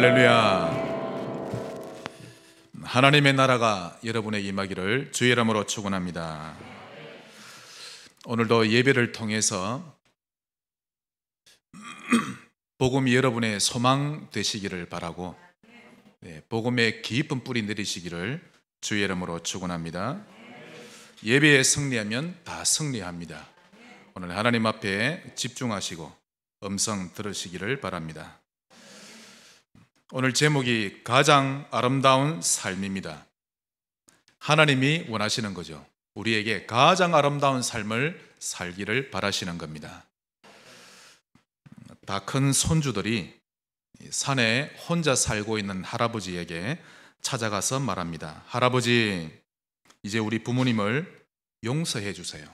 할렐루야. 하나님의 나라가 여러분에게 임하기를 주의 이름으로 축원합니다. 오늘도 예배를 통해서 복음이 여러분의 소망 되시기를 바라고, 복음의 깊은 뿌리 내리시기를 주의 이름으로 축원합니다. 예배에 승리하면 다 승리합니다. 오늘 하나님 앞에 집중하시고 음성 들으시기를 바랍니다. 오늘 제목이 가장 아름다운 삶입니다. 하나님이 원하시는 거죠. 우리에게 가장 아름다운 삶을 살기를 바라시는 겁니다. 다 큰 손주들이 산에 혼자 살고 있는 할아버지에게 찾아가서 말합니다. 할아버지, 이제 우리 부모님을 용서해 주세요.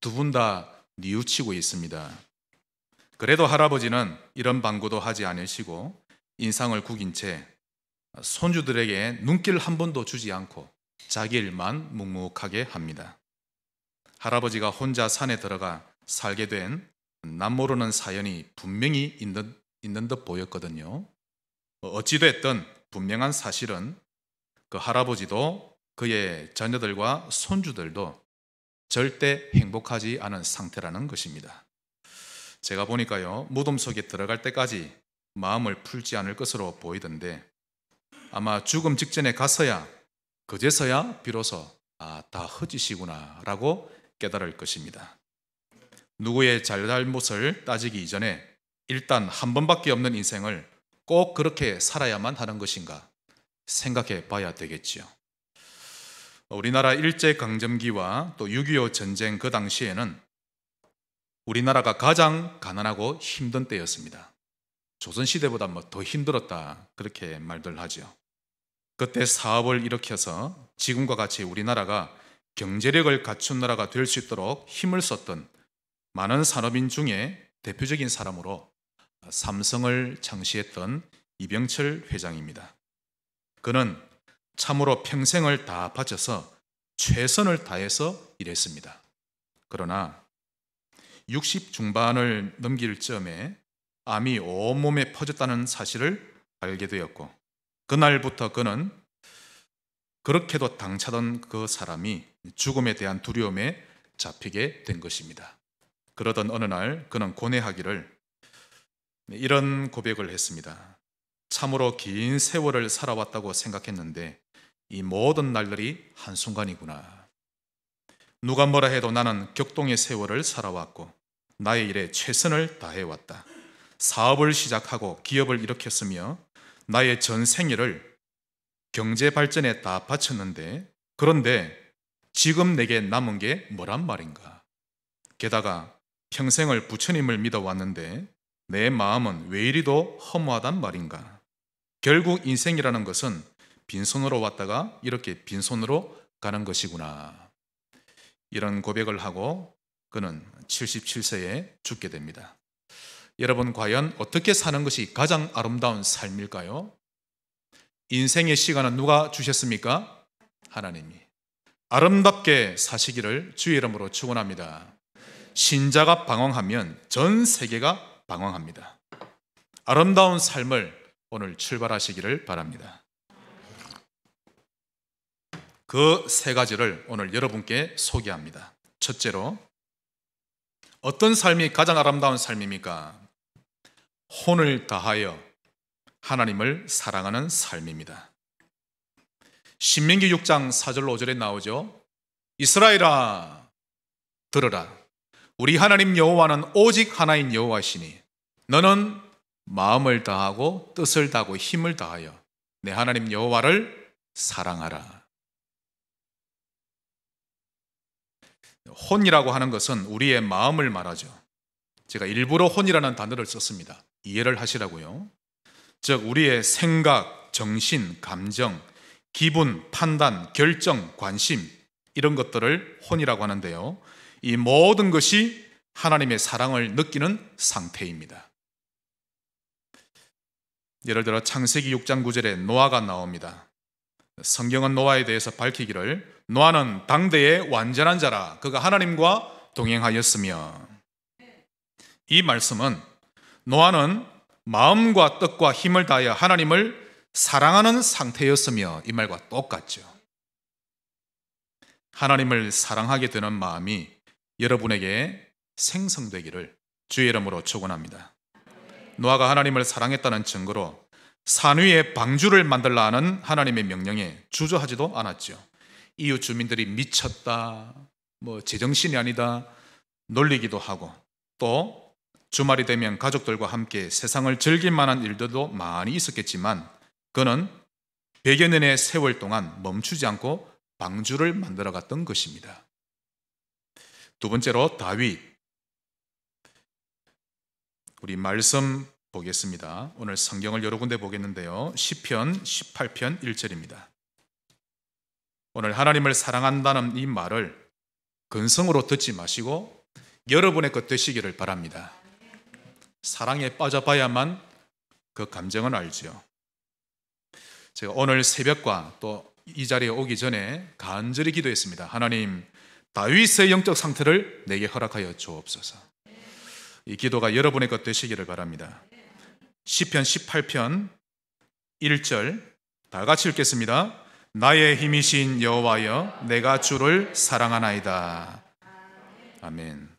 두 분 다 뉘우치고 있습니다. 그래도 할아버지는 이런 방구도 하지 않으시고 인상을 구긴 채 손주들에게 눈길 한 번도 주지 않고 자기 일만 묵묵하게 합니다. 할아버지가 혼자 산에 들어가 살게 된 남모르는 사연이 분명히 있는 듯 보였거든요. 어찌됐든 분명한 사실은 그 할아버지도 그의 자녀들과 손주들도 절대 행복하지 않은 상태라는 것입니다. 제가 보니까요, 무덤 속에 들어갈 때까지 마음을 풀지 않을 것으로 보이던데, 아마 죽음 직전에 가서야, 그제서야 비로소 다 헛짓이구나 라고 깨달을 것입니다. 누구의 잘잘못을 따지기 이전에 일단 한 번밖에 없는 인생을 꼭 그렇게 살아야만 하는 것인가 생각해 봐야 되겠지요. 우리나라 일제강점기와 또 6.25 전쟁 그 당시에는 우리나라가 가장 가난하고 힘든 때였습니다. 조선시대보다 더 힘들었다, 그렇게 말들 하죠. 그때 사업을 일으켜서 지금과 같이 우리나라가 경제력을 갖춘 나라가 될 수 있도록 힘을 썼던 많은 산업인 중에 대표적인 사람으로 삼성을 창시했던 이병철 회장입니다. 그는 참으로 평생을 다 바쳐서 최선을 다해서 일했습니다. 그러나 60 중반을 넘길 즈음에 암이 온몸에 퍼졌다는 사실을 알게 되었고, 그날부터 그는 그렇게도 당차던 그 사람이 죽음에 대한 두려움에 잡히게 된 것입니다. 그러던 어느 날 그는 고뇌하기를 이런 고백을 했습니다. 참으로 긴 세월을 살아왔다고 생각했는데 이 모든 날들이 한순간이구나. 누가 뭐라 해도 나는 격동의 세월을 살아왔고 나의 일에 최선을 다해왔다. 사업을 시작하고 기업을 일으켰으며 나의 전 생애를 경제 발전에 다 바쳤는데, 그런데 지금 내게 남은 게 뭐란 말인가? 게다가 평생을 부처님을 믿어왔는데 내 마음은 왜 이리도 허무하단 말인가? 결국 인생이라는 것은 빈손으로 왔다가 이렇게 빈손으로 가는 것이구나. 이런 고백을 하고 그는 77세에 죽게 됩니다. 여러분, 과연 어떻게 사는 것이 가장 아름다운 삶일까요? 인생의 시간은 누가 주셨습니까? 하나님이. 아름답게 사시기를 주의 이름으로 축원합니다. 신자가 방황하면 전 세계가 방황합니다. 아름다운 삶을 오늘 출발하시기를 바랍니다. 그 세 가지를 오늘 여러분께 소개합니다. 첫째로, 어떤 삶이 가장 아름다운 삶입니까? 혼을 다하여 하나님을 사랑하는 삶입니다. 신명기 6장 4절로 5절에 나오죠. 이스라엘아, 들으라. 우리 하나님 여호와는 오직 하나인 여호와시니 너는 마음을 다하고 뜻을 다하고 힘을 다하여 내 하나님 여호와를 사랑하라. 혼이라고 하는 것은 우리의 마음을 말하죠. 제가 일부러 혼이라는 단어를 썼습니다. 이해를 하시라고요. 즉 우리의 생각, 정신, 감정, 기분, 판단, 결정, 관심, 이런 것들을 혼이라고 하는데요, 이 모든 것이 하나님의 사랑을 느끼는 상태입니다. 예를 들어 창세기 6장 9절에 노아가 나옵니다. 성경은 노아에 대해서 밝히기를 노아는 당대의 완전한 자라 그가 하나님과 동행하였으며, 이 말씀은 노아는 마음과 뜻과 힘을 다하여 하나님을 사랑하는 상태였으며 이 말과 똑같죠. 하나님을 사랑하게 되는 마음이 여러분에게 생성되기를 주의 이름으로 축원합니다. 노아가 하나님을 사랑했다는 증거로 산 위에 방주를 만들라 하는 하나님의 명령에 주저하지도 않았죠. 이웃 주민들이 미쳤다, 제정신이 아니다 놀리기도 하고, 또 주말이 되면 가족들과 함께 세상을 즐길 만한 일들도 많이 있었겠지만 그는 100여 년의 세월 동안 멈추지 않고 방주를 만들어 갔던 것입니다. 두 번째로 다윗. 우리 말씀 보겠습니다. 오늘 성경을 여러 군데 보겠는데요. 시편 18편 1절입니다. 오늘 하나님을 사랑한다는 이 말을 근성으로 듣지 마시고 여러분의 것 되시기를 바랍니다. 사랑에 빠져봐야만 그 감정은 알죠. 제가 오늘 새벽과 또 이 자리에 오기 전에 간절히 기도했습니다. 하나님, 다윗의 영적 상태를 내게 허락하여 주옵소서. 이 기도가 여러분의 것 되시기를 바랍니다. 시편 18편 1절 다 같이 읽겠습니다. 나의 힘이신 여호와여, 내가 주를 사랑하나이다. 아멘.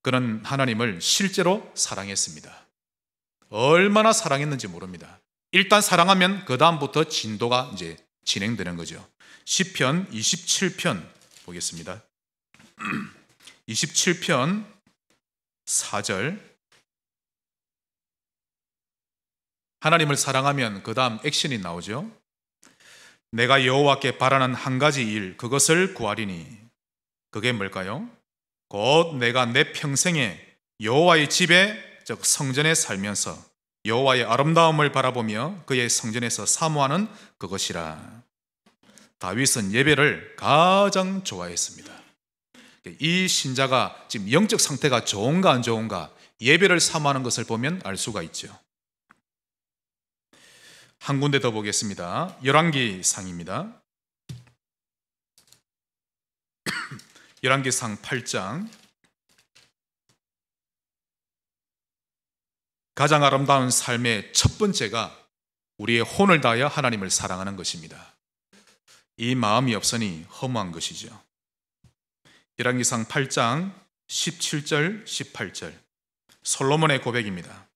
그는 하나님을 실제로 사랑했습니다. 얼마나 사랑했는지 모릅니다. 일단 사랑하면 그 다음부터 진도가 이제 진행되는 거죠. 시편 27편 보겠습니다. 27편 4절. 하나님을 사랑하면 그 다음 액션이 나오죠. 내가 여호와께 바라는 한 가지 일, 그것을 구하리니. 그게 뭘까요? 곧 내가 내 평생에 여호와의 집에, 즉 성전에 살면서 여호와의 아름다움을 바라보며 그의 성전에서 사모하는 그것이라. 다윗은 예배를 가장 좋아했습니다. 이 신자가 지금 영적 상태가 좋은가 안 좋은가 예배를 사모하는 것을 보면 알 수가 있죠. 한 군데 더 보겠습니다. 열왕기상입니다. 열왕기상 8장. 가장 아름다운 삶의 첫 번째가 우리의 혼을 다하여 하나님을 사랑하는 것입니다. 이 마음이 없으니 허무한 것이죠. 열왕기상 8장 17절 18절 솔로몬의 고백입니다.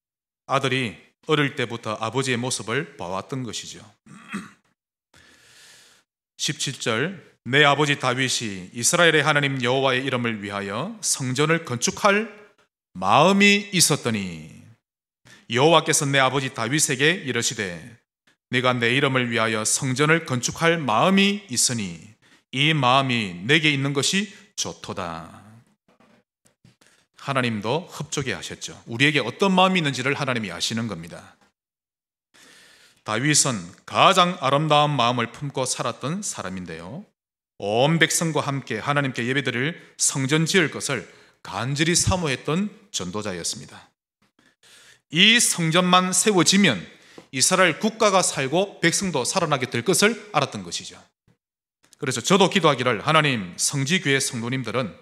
아들이 어릴 때부터 아버지의 모습을 봐왔던 것이죠. 17절 내 아버지 다윗이 이스라엘의 하나님 여호와의 이름을 위하여 성전을 건축할 마음이 있었더니 여호와께서 내 아버지 다윗에게 이르시되 네가 내 이름을 위하여 성전을 건축할 마음이 있으니 이 마음이 내게 있는 것이 좋도다. 하나님도 흡족해 하셨죠. 우리에게 어떤 마음이 있는지를 하나님이 아시는 겁니다. 다윗은 가장 아름다운 마음을 품고 살았던 사람인데요, 온 백성과 함께 하나님께 예배드릴 성전 지을 것을 간절히 사모했던 전도자였습니다. 이 성전만 세워지면 이스라엘 국가가 살고 백성도 살아나게 될 것을 알았던 것이죠. 그래서 저도 기도하기를 하나님, 성지교회 성도님들은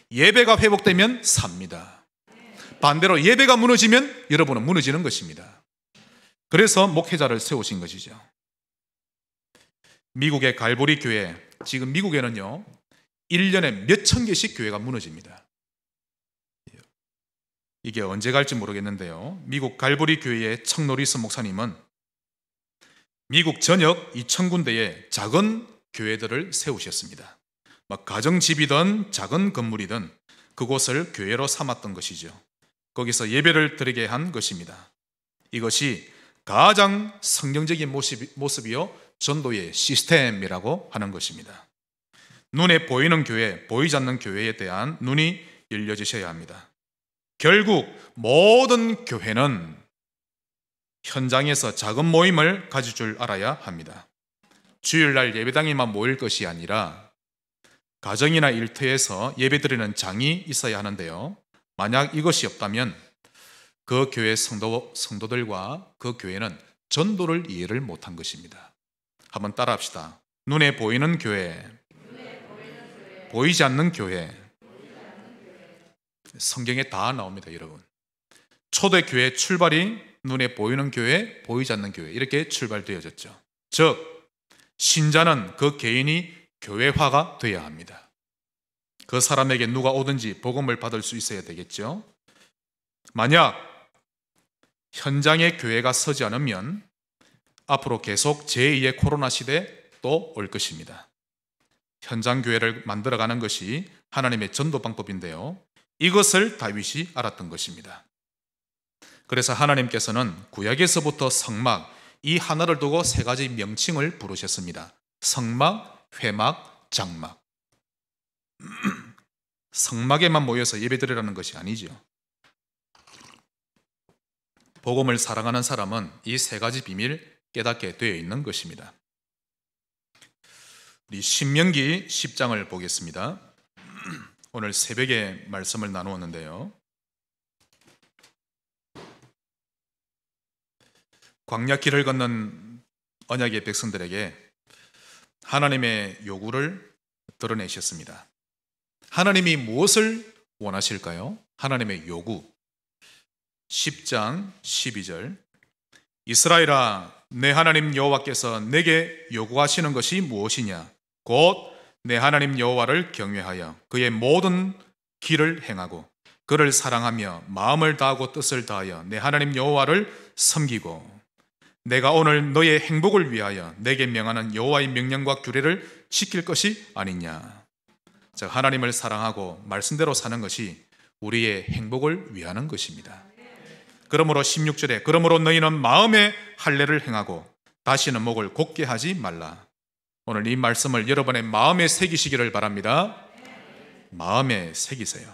예배가 회복되면 삽니다. 반대로 예배가 무너지면 여러분은 무너지는 것입니다. 그래서 목회자를 세우신 것이죠. 미국의 갈보리 교회, 지금 미국에는요 1년에 몇천 개씩 교회가 무너집니다. 이게 언제 갈지 모르겠는데요, 미국 갈보리 교회의 척 노리스 목사님은 미국 전역 2,000군데의 작은 교회들을 세우셨습니다. 가정집이든 작은 건물이든 그곳을 교회로 삼았던 것이죠. 거기서 예배를 드리게 한 것입니다. 이것이 가장 성경적인 모습이요 전도의 시스템이라고 하는 것입니다. 눈에 보이는 교회, 보이지 않는 교회에 대한 눈이 열려지셔야 합니다. 결국 모든 교회는 현장에서 작은 모임을 가질 줄 알아야 합니다. 주일날 예배당에만 모일 것이 아니라 가정이나 일터에서 예배드리는 장이 있어야 하는데요, 만약 이것이 없다면 그 교회 성도들과 그 교회는 전도를 이해를 못한 것입니다. 한번 따라합시다. 눈에 보이는 교회, 보이지 않는 교회. 성경에 다 나옵니다, 여러분. 초대교회 출발이 눈에 보이는 교회, 보이지 않는 교회 이렇게 출발되어졌죠. 즉 신자는 그 개인이 교회화가 되어야 합니다. 그 사람에게 누가 오든지 복음을 받을 수 있어야 되겠죠. 만약 현장에 교회가 서지 않으면 앞으로 계속 제2의 코로나 시대 또 올 것입니다. 현장 교회를 만들어가는 것이 하나님의 전도 방법인데요, 이것을 다윗이 알았던 것입니다. 그래서 하나님께서는 구약에서부터 성막, 이 하나를 두고 세 가지 명칭을 부르셨습니다. 성막, 회막, 장막. 성막에만 모여서 예배드리라는 것이 아니죠. 복음을 사랑하는 사람은 이 세 가지 비밀 깨닫게 되어 있는 것입니다. 우리 신명기 10장을 보겠습니다. 오늘 새벽에 말씀을 나누었는데요, 광야길을 걷는 언약의 백성들에게 하나님의 요구를 드러내셨습니다. 하나님이 무엇을 원하실까요? 하나님의 요구. 10장 12절, 이스라엘아, 내 하나님 여호와께서 내게 요구하시는 것이 무엇이냐? 곧 내 하나님 여호와를 경외하여 그의 모든 길을 행하고 그를 사랑하며 마음을 다하고 뜻을 다하여 내 하나님 여호와를 섬기고 내가 오늘 너의 행복을 위하여 내게 명하는 여호와의 명령과 규례를 지킬 것이 아니냐. 즉 하나님을 사랑하고 말씀대로 사는 것이 우리의 행복을 위하는 것입니다. 그러므로 16절에 그러므로 너희는 마음의 할례를 행하고 다시는 목을 곧게 하지 말라. 오늘 이 말씀을 여러분의 마음에 새기시기를 바랍니다. 마음에 새기세요.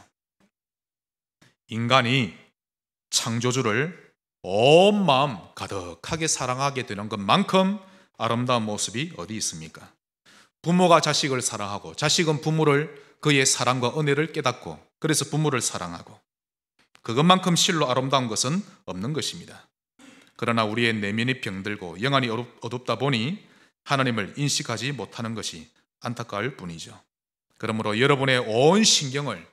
인간이 창조주를 온 마음 가득하게 사랑하게 되는 것만큼 아름다운 모습이 어디 있습니까? 부모가 자식을 사랑하고 자식은 부모를 그의 사랑과 은혜를 깨닫고 그래서 부모를 사랑하고, 그것만큼 실로 아름다운 것은 없는 것입니다. 그러나 우리의 내면이 병들고 영안이 어둡다 보니 하나님을 인식하지 못하는 것이 안타까울 뿐이죠. 그러므로 여러분의 온 신경을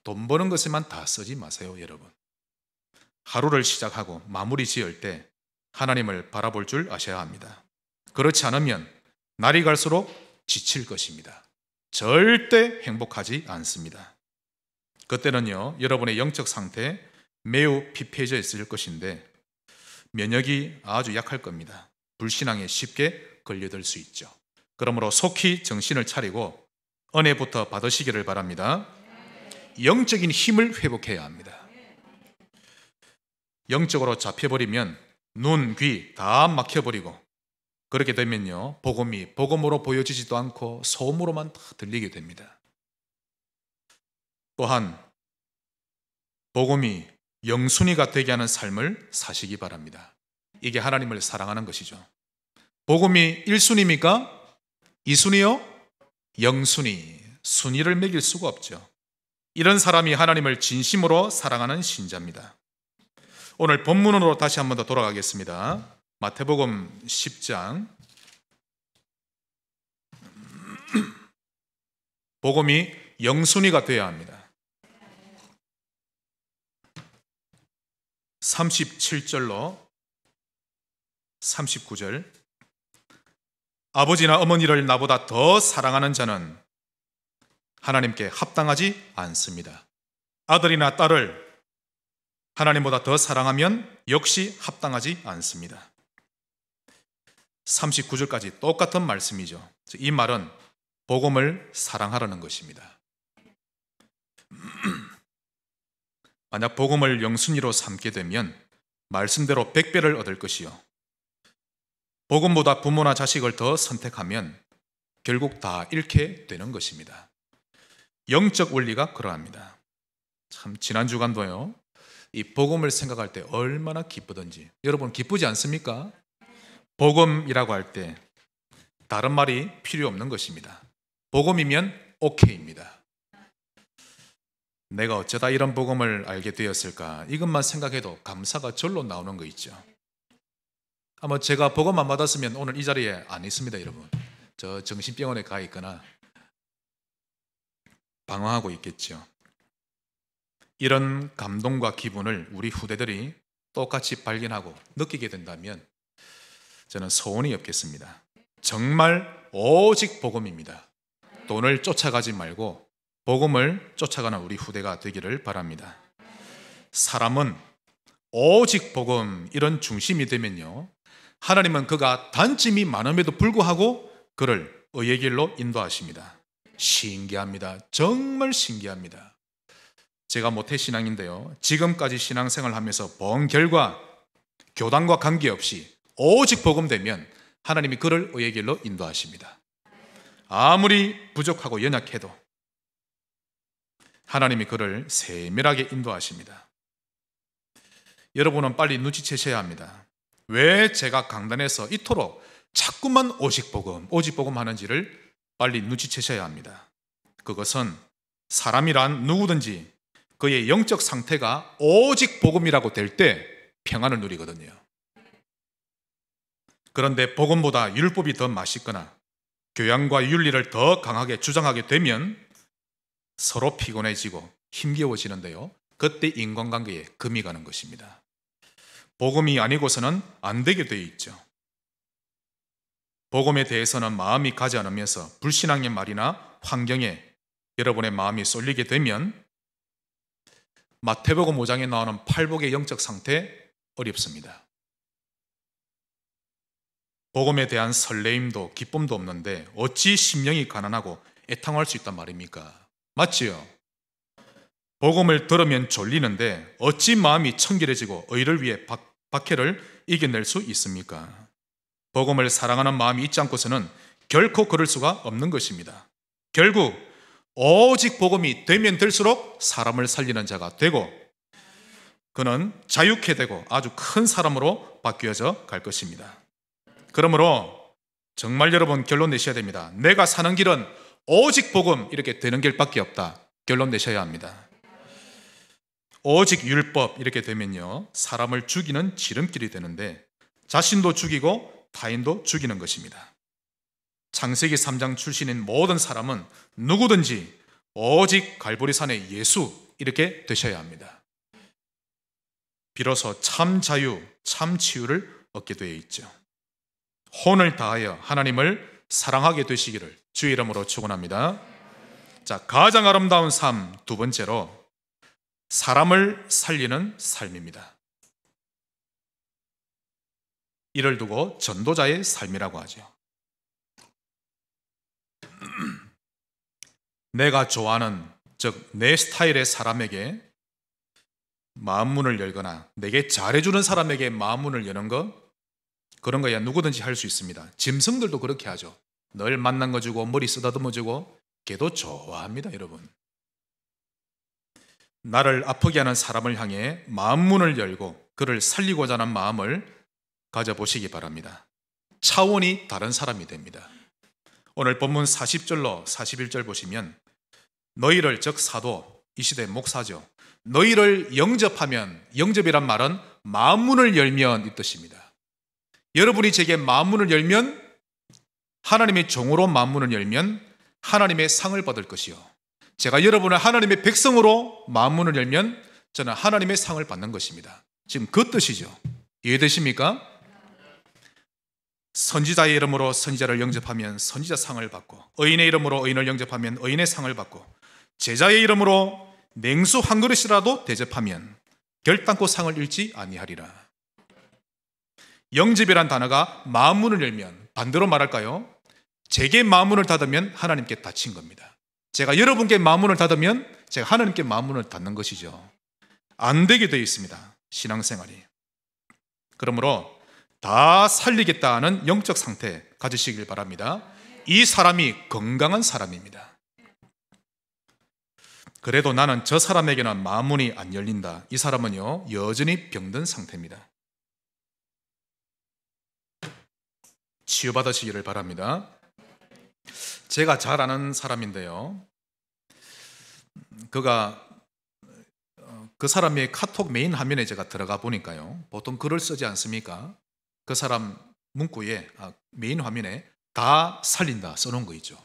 돈 버는 것에만 다 쓰지 마세요. 여러분, 하루를 시작하고 마무리 지을 때 하나님을 바라볼 줄 아셔야 합니다. 그렇지 않으면 날이 갈수록 지칠 것입니다. 절대 행복하지 않습니다. 그때는요, 여러분의 영적 상태 매우 피폐해져 있을 것인데 면역이 아주 약할 겁니다. 불신앙에 쉽게 걸려들 수 있죠. 그러므로 속히 정신을 차리고 은혜부터 받으시기를 바랍니다. 영적인 힘을 회복해야 합니다. 영적으로 잡혀버리면 눈, 귀 다 막혀버리고, 그렇게 되면요, 복음이 복음으로 보여지지도 않고 소음으로만 다 들리게 됩니다. 또한 복음이 영순위가 되게 하는 삶을 사시기 바랍니다. 이게 하나님을 사랑하는 것이죠. 복음이 1순위입니까? 2순위요? 영순위, 순위를 매길 수가 없죠. 이런 사람이 하나님을 진심으로 사랑하는 신자입니다. 오늘 본문으로 다시 한 번 더 돌아가겠습니다. 마태복음 10장. 복음이 영순위가 되어야 합니다. 37절로 39절. 아버지나 어머니를 나보다 더 사랑하는 자는 하나님께 합당하지 않습니다. 아들이나 딸을 하나님보다 더 사랑하면 역시 합당하지 않습니다. 39절까지 똑같은 말씀이죠. 이 말은 복음을 사랑하라는 것입니다. 만약 복음을 영순위로 삼게 되면 말씀대로 100배를 얻을 것이요, 복음보다 부모나 자식을 더 선택하면 결국 다 잃게 되는 것입니다. 영적 원리가 그러합니다. 참 지난 주간도요, 이 복음을 생각할 때 얼마나 기쁘던지. 여러분 기쁘지 않습니까? 복음이라고 할 때 다른 말이 필요 없는 것입니다. 복음이면 오케이입니다. 내가 어쩌다 이런 복음을 알게 되었을까, 이것만 생각해도 감사가 절로 나오는 거 있죠. 아마 제가 복음 안 받았으면 오늘 이 자리에 안 있습니다. 여러분, 저 정신병원에 가 있거나 방황하고 있겠죠. 이런 감동과 기분을 우리 후대들이 똑같이 발견하고 느끼게 된다면 저는 소원이 없겠습니다. 정말 오직 복음입니다. 돈을 쫓아가지 말고 복음을 쫓아가는 우리 후대가 되기를 바랍니다. 사람은 오직 복음 이런 중심이 되면요, 하나님은 그가 단점이 많음에도 불구하고 그를 의의 길로 인도하십니다. 신기합니다. 정말 신기합니다. 제가 모태신앙인데요, 지금까지 신앙생활을 하면서 본 결과 교단과 관계없이 오직 복음 되면 하나님이 그를 의의 길로 인도하십니다. 아무리 부족하고 연약해도 하나님이 그를 세밀하게 인도하십니다. 여러분은 빨리 눈치채셔야 합니다. 왜 제가 강단에서 이토록 자꾸만 오직 복음 하는지를 빨리 눈치채셔야 합니다. 그것은 사람이란 누구든지 그의 영적 상태가 오직 복음이라고 될 때 평안을 누리거든요. 그런데 복음보다 율법이 더 맛있거나 교양과 윤리를 더 강하게 주장하게 되면 서로 피곤해지고 힘겨워지는데요, 그때 인간관계에 금이 가는 것입니다. 복음이 아니고서는 안 되게 되어 있죠. 복음에 대해서는 마음이 가지 않으면서 불신앙의 말이나 환경에 여러분의 마음이 쏠리게 되면 마태복음 5장에 나오는 팔복의 영적 상태 어렵습니다. 복음에 대한 설레임도 기쁨도 없는데 어찌 심령이 가난하고 애통할 수 있단 말입니까? 맞지요? 복음을 들으면 졸리는데 어찌 마음이 청결해지고 의를 위해 박해를 이겨낼 수 있습니까? 복음을 사랑하는 마음이 있지 않고서는 결코 그럴 수가 없는 것입니다. 결국 오직 복음이 되면 될수록 사람을 살리는 자가 되고 그는 자유케 되고 아주 큰 사람으로 바뀌어져 갈 것입니다. 그러므로 정말 여러분 결론 내셔야 됩니다. 내가 사는 길은 오직 복음 이렇게 되는 길밖에 없다. 결론 내셔야 합니다. 오직 율법 이렇게 되면요, 사람을 죽이는 지름길이 되는데 자신도 죽이고 타인도 죽이는 것입니다. 창세기 3장 출신인 모든 사람은 누구든지 오직 갈보리산의 예수 이렇게 되셔야 합니다. 비로소 참 자유, 참 치유를 얻게 되어 있죠. 혼을 다하여 하나님을 사랑하게 되시기를 주의 이름으로 축원합니다. 자, 가장 아름다운 삶 두 번째로 사람을 살리는 삶입니다. 이를 두고 전도자의 삶이라고 하죠. 내가 좋아하는, 즉 내 스타일의 사람에게 마음문을 열거나 내게 잘해주는 사람에게 마음문을 여는 것, 그런 거야 누구든지 할 수 있습니다. 짐승들도 그렇게 하죠. 늘 만난 거 주고 머리 쓰다듬어 주고 걔도 좋아합니다. 여러분, 나를 아프게 하는 사람을 향해 마음문을 열고 그를 살리고자 하는 마음을 가져보시기 바랍니다. 차원이 다른 사람이 됩니다. 오늘 본문 40절로 41절 보시면 너희를, 즉 사도, 이 시대 목사죠, 너희를 영접하면, 영접이란 말은 마음문을 열면 이 뜻입니다. 여러분이 제게 마음문을 열면, 하나님의 종으로 마음문을 열면 하나님의 상을 받을 것이요, 제가 여러분을 하나님의 백성으로 마음문을 열면 저는 하나님의 상을 받는 것입니다. 지금 그 뜻이죠. 이해되십니까? 선지자의 이름으로 선지자를 영접하면 선지자 상을 받고, 의인의 이름으로 의인을 영접하면 의인의 상을 받고, 제자의 이름으로 냉수 한 그릇이라도 대접하면 결단코 상을 잃지 아니하리라. 영접이란 단어가 마음문을 열면, 반대로 말할까요? 제게 마음문을 닫으면 하나님께 닫힌 겁니다. 제가 여러분께 마음문을 닫으면 제가 하나님께 마음문을 닫는 것이죠. 안 되게 되어 있습니다, 신앙생활이. 그러므로 다 살리겠다는 영적 상태 가지시길 바랍니다. 이 사람이 건강한 사람입니다. 그래도 나는 저 사람에게는 마음문이 안 열린다. 이 사람은요, 여전히 병든 상태입니다. 치유받으시기를 바랍니다. 제가 잘 아는 사람인데요, 그 사람의 카톡 메인 화면에 제가 들어가 보니까요, 보통 글을 쓰지 않습니까? 그 사람 문구에, 메인 화면에 다 살린다 써놓은 거 있죠.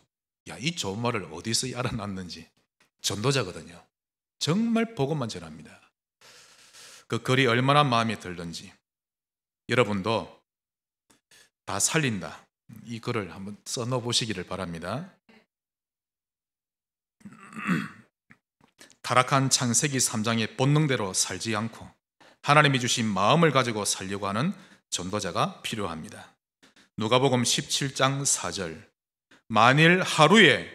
야, 이 좋은 말을 어디서 알아놨는지. 전도자거든요. 정말 복음만 전합니다. 그 글이 얼마나 마음에 들든지 여러분도 다 살린다, 이 글을 한번 써넣어 보시기를 바랍니다. 타락한 창세기 3장의 본능대로 살지 않고 하나님이 주신 마음을 가지고 살려고 하는 전도자가 필요합니다. 누가복음 17장 4절, 만일 하루에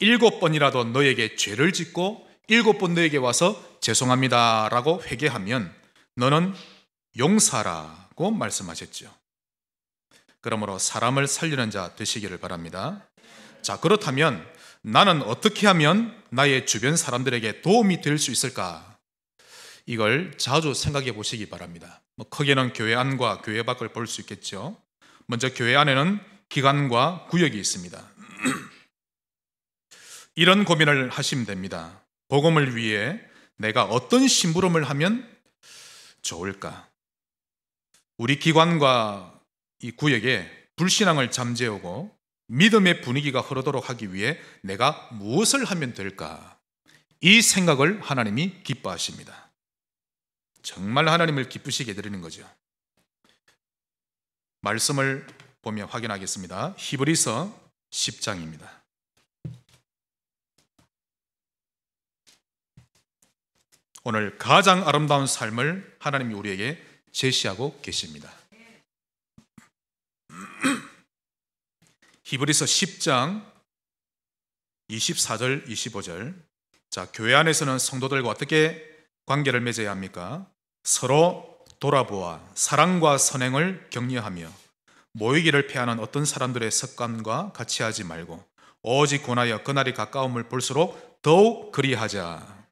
7번이라도 너에게 죄를 짓고 7번 너에게 와서 죄송합니다 라고 회개하면 너는 용사라고 말씀하셨죠. 그러므로 사람을 살리는 자 되시기를 바랍니다. 자, 그렇다면 나는 어떻게 하면 나의 주변 사람들에게 도움이 될 수 있을까? 이걸 자주 생각해 보시기 바랍니다. 크게는 교회 안과 교회 밖을 볼 수 있겠죠. 먼저 교회 안에는 기관과 구역이 있습니다. 이런 고민을 하시면 됩니다. 복음을 위해 내가 어떤 심부름을 하면 좋을까? 우리 기관과 이 구역에 불신앙을 잠재우고 믿음의 분위기가 흐르도록 하기 위해 내가 무엇을 하면 될까? 이 생각을 하나님이 기뻐하십니다. 정말 하나님을 기쁘시게 해드리는 거죠. 말씀을 보면 확인하겠습니다. 히브리서 10장입니다. 오늘 가장 아름다운 삶을 하나님이 우리에게 제시하고 계십니다. 히브리서 10장 24절 25절. 자, 교회 안에서는 성도들과 어떻게 관계를 맺어야 합니까? 서로 돌아보아 사랑과 선행을 격려하며 모이기를 패하는 어떤 사람들의 습관과 같이 하지 말고 오직 권하여 그날이 가까움을 볼수록 더욱 그리하자.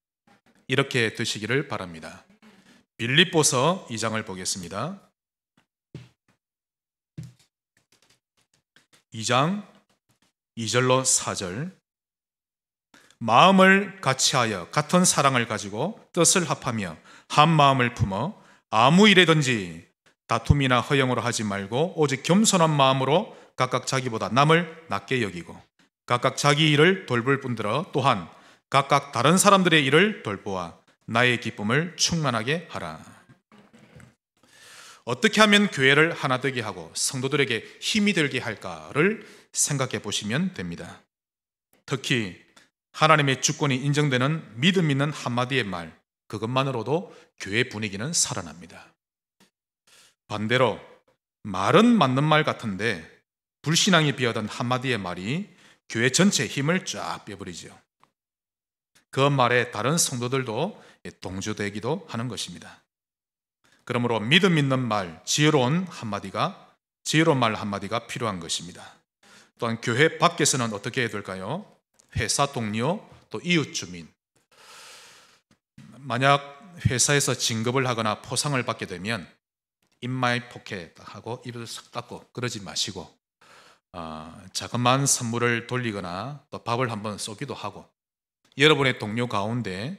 이렇게 드시기를 바랍니다. 빌립보서 2장을 보겠습니다. 2장 2절로 4절. 마음을 같이하여 같은 사랑을 가지고 뜻을 합하며 한 마음을 품어 아무 일에든지 다툼이나 허영으로 하지 말고 오직 겸손한 마음으로 각각 자기보다 남을 낮게 여기고 각각 자기 일을 돌볼 뿐더러 또한 각각 다른 사람들의 일을 돌보아 나의 기쁨을 충만하게 하라. 어떻게 하면 교회를 하나 되게 하고 성도들에게 힘이 되게 할까를 생각해 보시면 됩니다. 특히 하나님의 주권이 인정되는 믿음 있는 한마디의 말, 그것만으로도 교회 분위기는 살아납니다. 반대로 말은 맞는 말 같은데 불신앙이 비어든 한마디의 말이 교회 전체의 힘을 쫙 빼버리죠. 그 말에 다른 성도들도 동조되기도 하는 것입니다. 그러므로 믿음 있는 말, 지혜로운 말 한마디가 필요한 것입니다. 또한 교회 밖에서는 어떻게 해야 될까요? 회사 동료, 또 이웃 주민. 만약 회사에서 진급을 하거나 포상을 받게 되면 인마이 포켓 하고 입을 싹 닫고 그러지 마시고 자그마한 선물을 돌리거나 또 밥을 한번 쏘기도 하고 여러분의 동료 가운데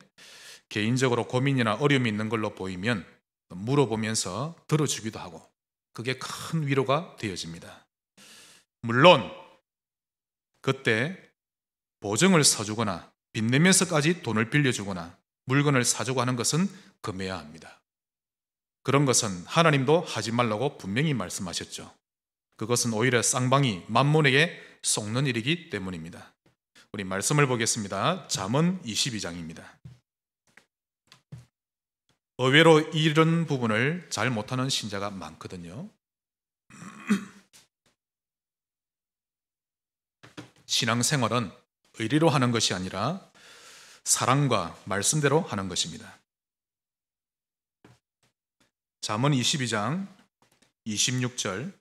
개인적으로 고민이나 어려움이 있는 걸로 보이면 물어보면서 들어주기도 하고 그게 큰 위로가 되어집니다. 물론 그때 보증을 서주거나 빚내면서까지 돈을 빌려주거나 물건을 사주고 하는 것은 금해야 합니다. 그런 것은 하나님도 하지 말라고 분명히 말씀하셨죠. 그것은 오히려 쌍방이 만몬에게 속는 일이기 때문입니다. 우리 말씀을 보겠습니다. 잠언 22장입니다. 의외로 이런 부분을 잘 못하는 신자가 많거든요. 신앙생활은 의리로 하는 것이 아니라 사랑과 말씀대로 하는 것입니다. 잠언 22장 26절.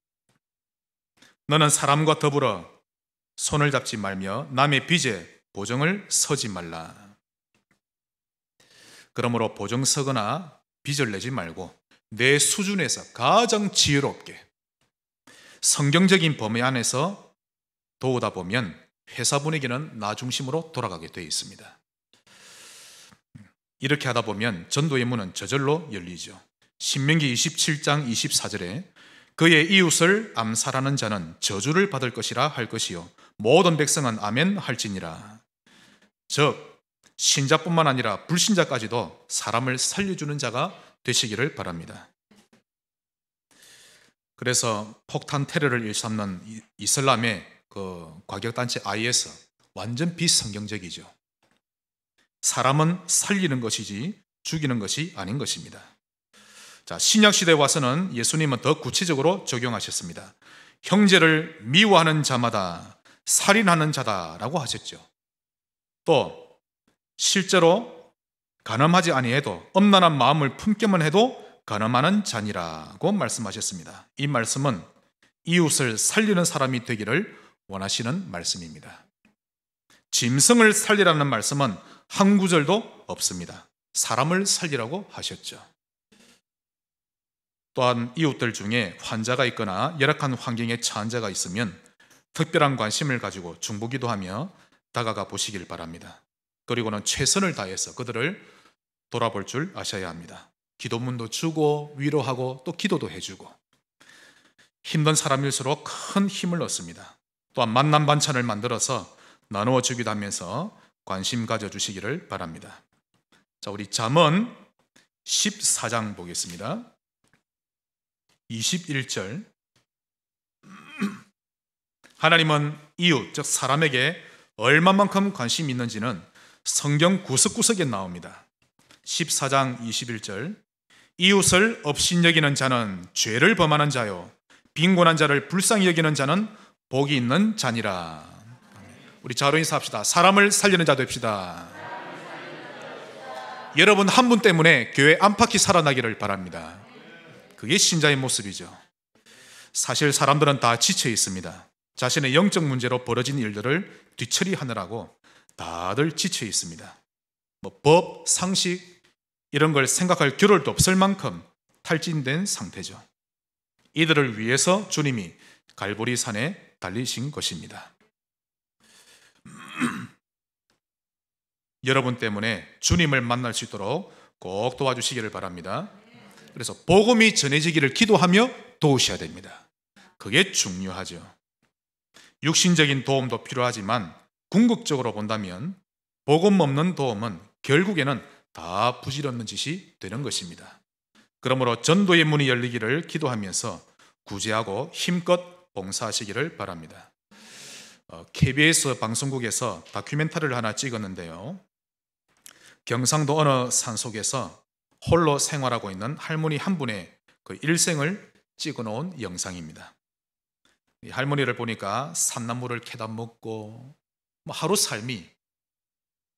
너는 사람과 더불어 손을 잡지 말며 남의 빚에 보증을 서지 말라. 그러므로 보증 서거나 빚을 내지 말고 내 수준에서 가장 지혜롭게 성경적인 범위 안에서 도우다 보면 회사 분위기는 나 중심으로 돌아가게 되어 있습니다. 이렇게 하다 보면 전도의 문은 저절로 열리죠. 신명기 27장 24절에 그의 이웃을 암살하는 자는 저주를 받을 것이라 할 것이요 모든 백성은 아멘 할지니라. 즉 신자뿐만 아니라 불신자까지도 사람을 살려주는 자가 되시기를 바랍니다. 그래서 폭탄 테러를 일삼는 이슬람의 그 과격단체 IS, 완전 비성경적이죠. 사람은 살리는 것이지 죽이는 것이 아닌 것입니다. 자, 신약시대에 와서는 예수님은 더 구체적으로 적용하셨습니다. 형제를 미워하는 자마다 살인하는 자다라고 하셨죠. 또 실제로 간음하지 아니해도 엄란한 마음을 품기만 해도 간음하는 자니라고 말씀하셨습니다. 이 말씀은 이웃을 살리는 사람이 되기를 원하시는 말씀입니다. 짐승을 살리라는 말씀은 한 구절도 없습니다. 사람을 살리라고 하셨죠. 또한 이웃들 중에 환자가 있거나 열악한 환경에 처한 자가 있으면 특별한 관심을 가지고 중보기도하며 다가가 보시길 바랍니다. 그리고는 최선을 다해서 그들을 돌아볼 줄 아셔야 합니다. 기도문도 주고 위로하고 또 기도도 해주고, 힘든 사람일수록 큰 힘을 얻습니다. 또한 만남 반찬을 만들어서 나누어 주기도 하면서 관심 가져주시기를 바랍니다. 자, 우리 잠언 14장 보겠습니다. 21절. 하나님은 이웃, 즉 사람에게 얼마만큼 관심이 있는지는 성경 구석구석에 나옵니다. 14장 21절. 이웃을 업신여기는 자는 죄를 범하는 자요, 빈곤한 자를 불쌍히 여기는 자는 복이 있는 자니라. 우리 자로 인사합시다. 사람을 살리는 자 됩시다. 여러분 한 분 때문에 교회 안팎이 살아나기를 바랍니다. 그게 신자의 모습이죠. 사실 사람들은 다 지쳐 있습니다. 자신의 영적 문제로 벌어진 일들을 뒤처리하느라고 다들 지쳐 있습니다. 법, 상식 이런 걸 생각할 겨를도 없을 만큼 탈진된 상태죠. 이들을 위해서 주님이 갈보리 산에 달리신 것입니다. 여러분 때문에 주님을 만날 수 있도록 꼭 도와주시기를 바랍니다. 그래서 복음이 전해지기를 기도하며 도우셔야 됩니다. 그게 중요하죠. 육신적인 도움도 필요하지만 궁극적으로 본다면 복음 없는 도움은 결국에는 다 부질없는 짓이 되는 것입니다. 그러므로 전도의 문이 열리기를 기도하면서 구제하고 힘껏 봉사하시기를 바랍니다. KBS 방송국에서 다큐멘터리를 하나 찍었는데요. 경상도 어느 산속에서 홀로 생활하고 있는 할머니 한 분의 그 일생을 찍어 놓은 영상입니다. 이 할머니를 보니까 산나물을 캐다 먹고 하루 삶이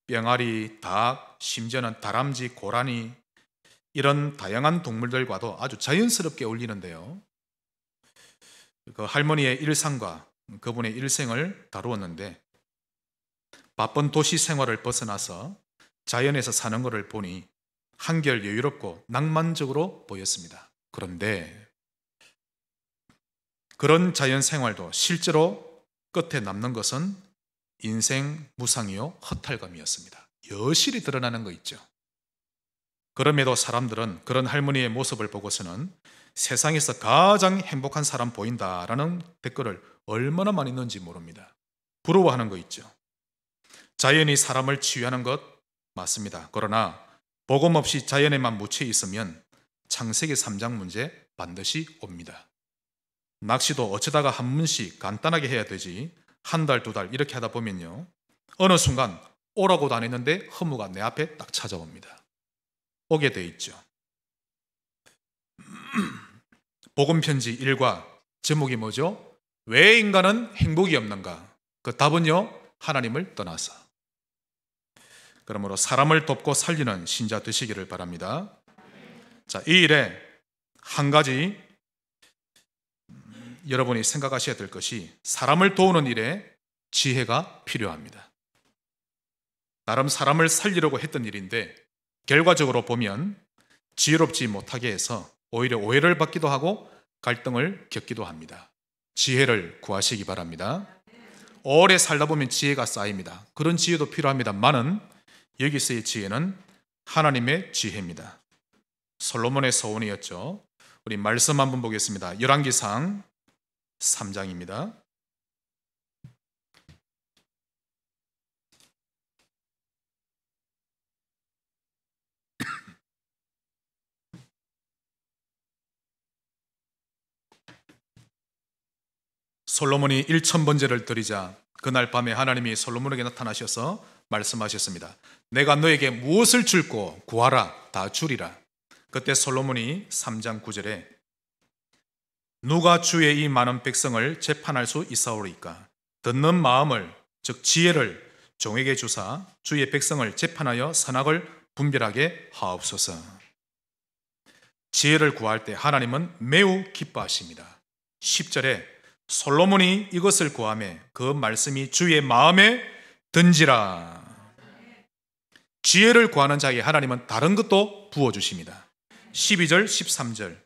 병아리, 닭, 심지어는 다람쥐, 고라니 이런 다양한 동물들과도 아주 자연스럽게 어울리는데요. 그 할머니의 일상과 그분의 일생을 다루었는데, 바쁜 도시 생활을 벗어나서 자연에서 사는 것을 보니 한결 여유롭고 낭만적으로 보였습니다. 그런데 그런 자연 생활도 실제로 끝에 남는 것은 인생 무상이요 허탈감이었습니다. 여실히 드러나는 거 있죠. 그럼에도 사람들은 그런 할머니의 모습을 보고서는 세상에서 가장 행복한 사람 보인다라는 댓글을 얼마나 많이 넣는지 모릅니다. 부러워하는 거 있죠. 자연이 사람을 치유하는 것 맞습니다. 그러나 복음 없이 자연에만 묻혀 있으면 창세기 3장 문제 반드시 옵니다. 낚시도 어쩌다가 한 번씩 간단하게 해야 되지 한 달, 두 달 이렇게 하다 보면요, 어느 순간 오라고도 안 했는데 허무가 내 앞에 딱 찾아옵니다. 오게 돼 있죠. 복음 편지 1과 제목이 뭐죠? 왜 인간은 행복이 없는가? 그 답은요, 하나님을 떠나서. 그러므로 사람을 돕고 살리는 신자 되시기를 바랍니다. 자, 이 일에 한 가지 여러분이 생각하셔야 될 것이, 사람을 도우는 일에 지혜가 필요합니다. 나름 사람을 살리려고 했던 일인데 결과적으로 보면 지혜롭지 못하게 해서 오히려 오해를 받기도 하고 갈등을 겪기도 합니다. 지혜를 구하시기 바랍니다. 오래 살다 보면 지혜가 쌓입니다. 그런 지혜도 필요합니다만은 여기서의 지혜는 하나님의 지혜입니다. 솔로몬의 서원이었죠. 우리 말씀 한번 보겠습니다. 열왕기상 3장입니다. 솔로몬이 1000번제를 드리자 그날 밤에 하나님이 솔로몬에게 나타나셔서 말씀하셨습니다. 내가 너에게 무엇을 줄고 구하라, 다 주리라. 그때 솔로몬이 3장 9절에 누가 주의 이 많은 백성을 재판할 수 있사오리까? 듣는 마음을, 즉 지혜를 종에게 주사 주의 백성을 재판하여 선악을 분별하게 하옵소서. 지혜를 구할 때 하나님은 매우 기뻐하십니다. 10절에 솔로몬이 이것을 구하매 그 말씀이 주의 마음에 든지라. 지혜를 구하는 자에게 하나님은 다른 것도 부어주십니다. 12절 13절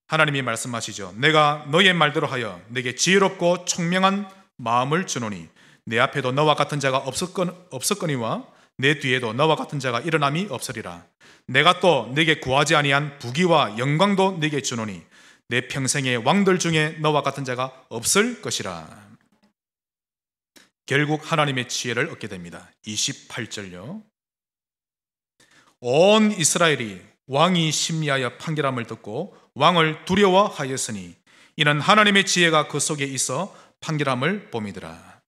하나님이 말씀하시죠. 내가 너의 말대로 하여 내게 지혜롭고 총명한 마음을 주노니 내 앞에도 너와 같은 자가 없었거니와 내 뒤에도 너와 같은 자가 일어남이 없으리라. 내가 또 내게 구하지 아니한 부귀와 영광도 내게 주노니 내 평생의 왕들 중에 너와 같은 자가 없을 것이라. 결국 하나님의 지혜를 얻게 됩니다. 28절요. 온 이스라엘이 왕이 심리하여 판결함을 듣고 왕을 두려워하였으니 이는 하나님의 지혜가 그 속에 있어 판결함을 봄이더라.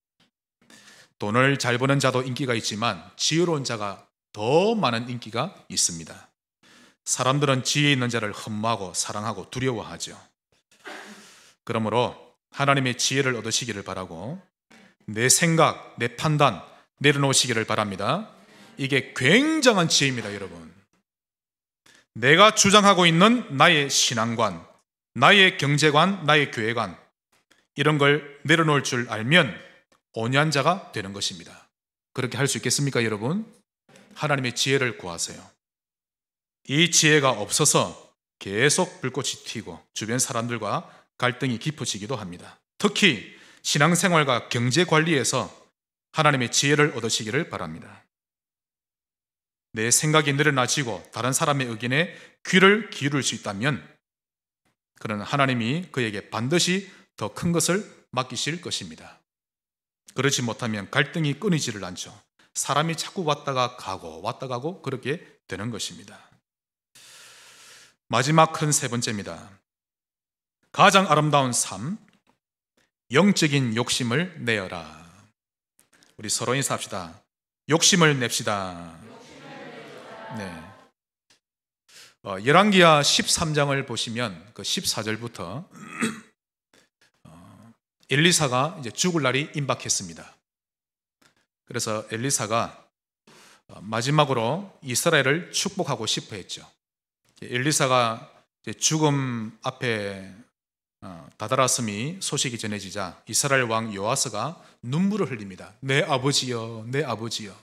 돈을 잘 버는 자도 인기가 있지만 지혜로운 자가 더 많은 인기가 있습니다. 사람들은 지혜 있는 자를 흠모하고 사랑하고 두려워하죠. 그러므로 하나님의 지혜를 얻으시기를 바라고 내 생각, 내 판단 내려놓으시기를 바랍니다. 이게 굉장한 지혜입니다, 여러분. 내가 주장하고 있는 나의 신앙관, 나의 경제관, 나의 교회관 이런 걸 내려놓을 줄 알면 온유한 자가 되는 것입니다. 그렇게 할 수 있겠습니까, 여러분? 하나님의 지혜를 구하세요. 이 지혜가 없어서 계속 불꽃이 튀고 주변 사람들과 갈등이 깊어지기도 합니다. 특히 신앙생활과 경제관리에서 하나님의 지혜를 얻으시기를 바랍니다. 내 생각이 늘어나지고 다른 사람의 의견에 귀를 기울일 수 있다면 그는 하나님이 그에게 반드시 더 큰 것을 맡기실 것입니다. 그렇지 못하면 갈등이 끊이지를 않죠. 사람이 자꾸 왔다가 가고 그렇게 되는 것입니다. 마지막 큰 세 번째입니다. 가장 아름다운 삶, 영적인 욕심을 내어라. 우리 서로 인사합시다. 욕심을 냅시다. 네. 열왕기하 13장을 보시면 그 14절부터 엘리사가 이제 죽을 날이 임박했습니다. 그래서 엘리사가 마지막으로 이스라엘을 축복하고 싶어 했죠. 엘리사가 죽음 앞에 다다랐음이 소식이 전해지자 이스라엘 왕 요아스가 눈물을 흘립니다. 내 아버지여, 내 아버지여.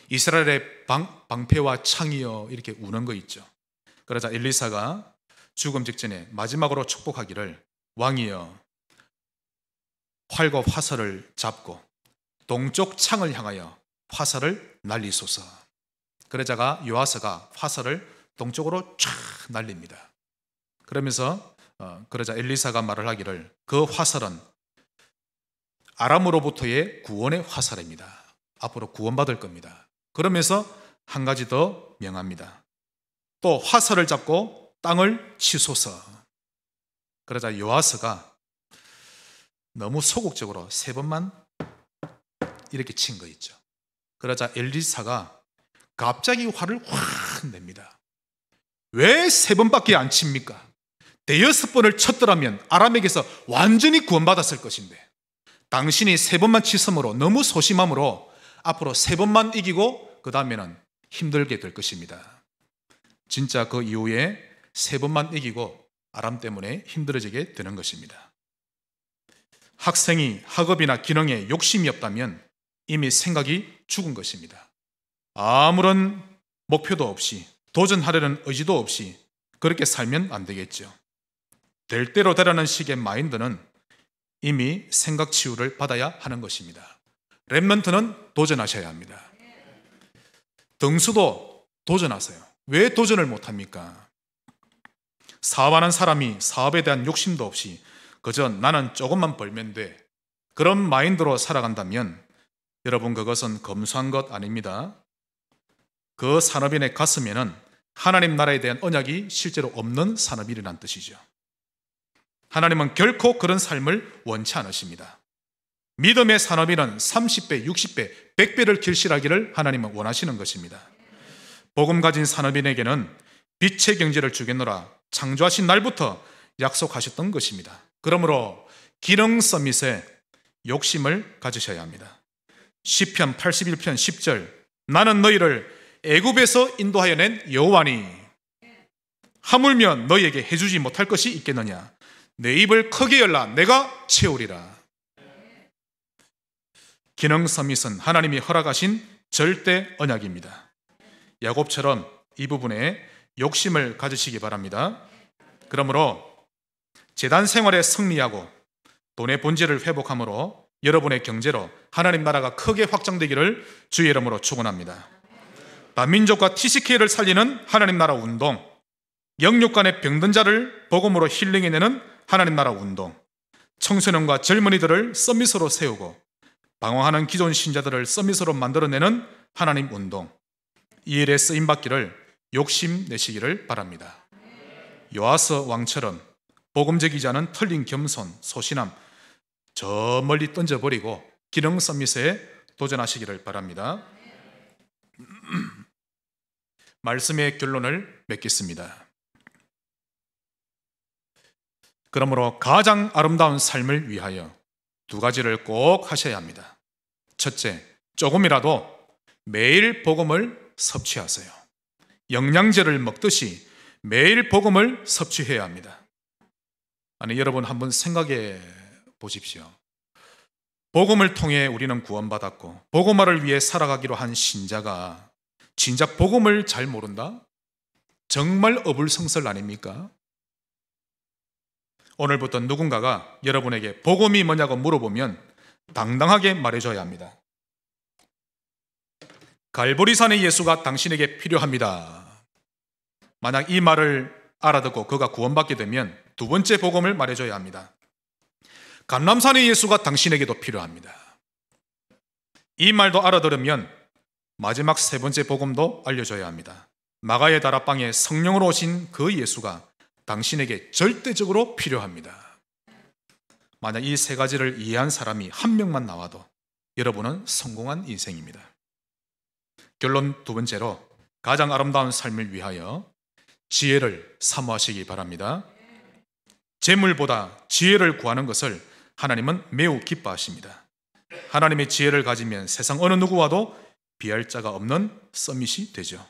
이스라엘의 방패와 창이여 이렇게 우는 거 있죠. 그러자 엘리사가 죽음 직전에 마지막으로 축복하기를 왕이여 활과 화살을 잡고 동쪽 창을 향하여 화살을 날리소서. 그러자가 요아스가 화살을 동쪽으로 쫙 날립니다. 그러면서 그러자 엘리사가 말을 하기를 그 화살은 아람으로부터의 구원의 화살입니다. 앞으로 구원받을 겁니다. 그러면서 한 가지 더 명합니다. 또 화살을 잡고 땅을 치소서. 그러자 요아스가 너무 소극적으로 3번만 이렇게 친 거 있죠. 그러자 엘리사가 갑자기 화를 확 냅니다. 왜 3번밖에 안 칩니까? 5번을 쳤더라면 아람에게서 완전히 구원받았을 것인데 당신이 3번만 치심으로 너무 소심함으로 앞으로 3번만 이기고 그 다음에는 힘들게 될 것입니다. 진짜 그 이후에 3번만 이기고 아람 때문에 힘들어지게 되는 것입니다. 학생이 학업이나 기능에 욕심이 없다면 이미 생각이 죽은 것입니다. 아무런 목표도 없이 도전하려는 의지도 없이 그렇게 살면 안 되겠죠. 될 대로 되라는 식의 마인드는 이미 생각 치유를 받아야 하는 것입니다. 랩런트는 도전하셔야 합니다. 등수도 도전하세요. 왜 도전을 못합니까? 사업하는 사람이 사업에 대한 욕심도 없이 그저 나는 조금만 벌면 돼 그런 마인드로 살아간다면 여러분 그것은 검소한 것 아닙니다. 그 산업인의 가슴에는 하나님 나라에 대한 언약이 실제로 없는 산업인이라는 뜻이죠. 하나님은 결코 그런 삶을 원치 않으십니다. 믿음의 산업인은 30배, 60배, 100배를 결실하기를 하나님은 원하시는 것입니다. 복음 가진 산업인에게는 빛의 경제를 주겠노라 창조하신 날부터 약속하셨던 것입니다. 그러므로 기능 서밋에 욕심을 가지셔야 합니다. 시편 81편 10절, 나는 너희를 애굽에서 인도하여 낸 여호와니 하물며 너희에게 해주지 못할 것이 있겠느냐. 내 입을 크게 열라 내가 채우리라. 기능 서밋은 하나님이 허락하신 절대 언약입니다. 야곱처럼 이 부분에 욕심을 가지시기 바랍니다. 그러므로 재단 생활에 승리하고 돈의 본질을 회복함으로 여러분의 경제로 하나님 나라가 크게 확장되기를 주의 이름으로 축원합니다. 다민족과 TCK를 살리는 하나님 나라 운동, 영육 간의 병든 자를 복음으로 힐링해내는 하나님 나라 운동, 청소년과 젊은이들을 서밋으로 세우고 방황하는 기존 신자들을 서밋으로 만들어내는 하나님 운동, 이 일에 쓰임받기를 욕심내시기를 바랍니다. 요아스 왕처럼 복음적이지 않은 털린 겸손, 소신함 저 멀리 던져버리고 기능 서밋에 도전하시기를 바랍니다. 말씀의 결론을 맺겠습니다. 그러므로 가장 아름다운 삶을 위하여 두 가지를 꼭 하셔야 합니다. 첫째, 조금이라도 매일 복음을 섭취하세요. 영양제를 먹듯이 매일 복음을 섭취해야 합니다. 아니, 여러분 한번 생각해 보십시오. 복음을 통해 우리는 구원받았고 복음화를 위해 살아가기로 한 신자가 진작 복음을 잘 모른다? 정말 어불성설 아닙니까? 오늘부터 누군가가 여러분에게 복음이 뭐냐고 물어보면 당당하게 말해줘야 합니다. 갈보리산의 예수가 당신에게 필요합니다. 만약 이 말을 알아듣고 그가 구원받게 되면 두 번째 복음을 말해줘야 합니다. 감람산의 예수가 당신에게도 필요합니다. 이 말도 알아들으면 마지막 세 번째 복음도 알려줘야 합니다. 마가의 다락방에 성령으로 오신 그 예수가 당신에게 절대적으로 필요합니다. 만약 이 세 가지를 이해한 사람이 한 명만 나와도 여러분은 성공한 인생입니다. 결론 두 번째로 가장 아름다운 삶을 위하여 지혜를 사모하시기 바랍니다. 재물보다 지혜를 구하는 것을 하나님은 매우 기뻐하십니다. 하나님의 지혜를 가지면 세상 어느 누구와도 비할 자가 없는 서밋이 되죠.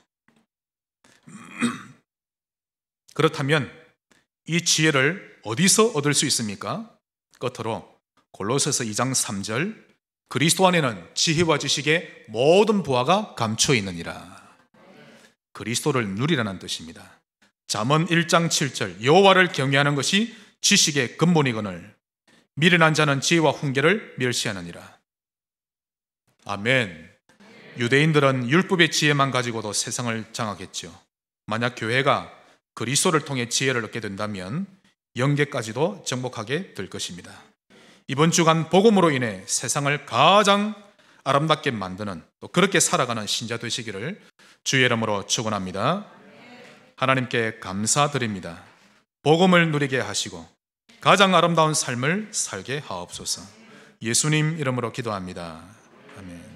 그렇다면 이 지혜를 어디서 얻을 수 있습니까? 끝으로 골로새서 2장 3절, 그리스도 안에는 지혜와 지식의 모든 보화가 감추어 있느니라. 그리스도를 누리라는 뜻입니다. 잠언 1장 7절, 여호와를 경외하는 것이 지식의 근본이거늘 미련한 자는 지혜와 훈계를 멸시하느니라. 아멘. 유대인들은 율법의 지혜만 가지고도 세상을 장악했죠. 만약 교회가 그리스도를 통해 지혜를 얻게 된다면 영계까지도 정복하게 될 것입니다. 이번 주간 복음으로 인해 세상을 가장 아름답게 만드는, 또 그렇게 살아가는 신자 되시기를 주의 이름으로 축원합니다. 하나님께 감사드립니다. 복음을 누리게 하시고 가장 아름다운 삶을 살게 하옵소서. 예수님 이름으로 기도합니다. 아멘.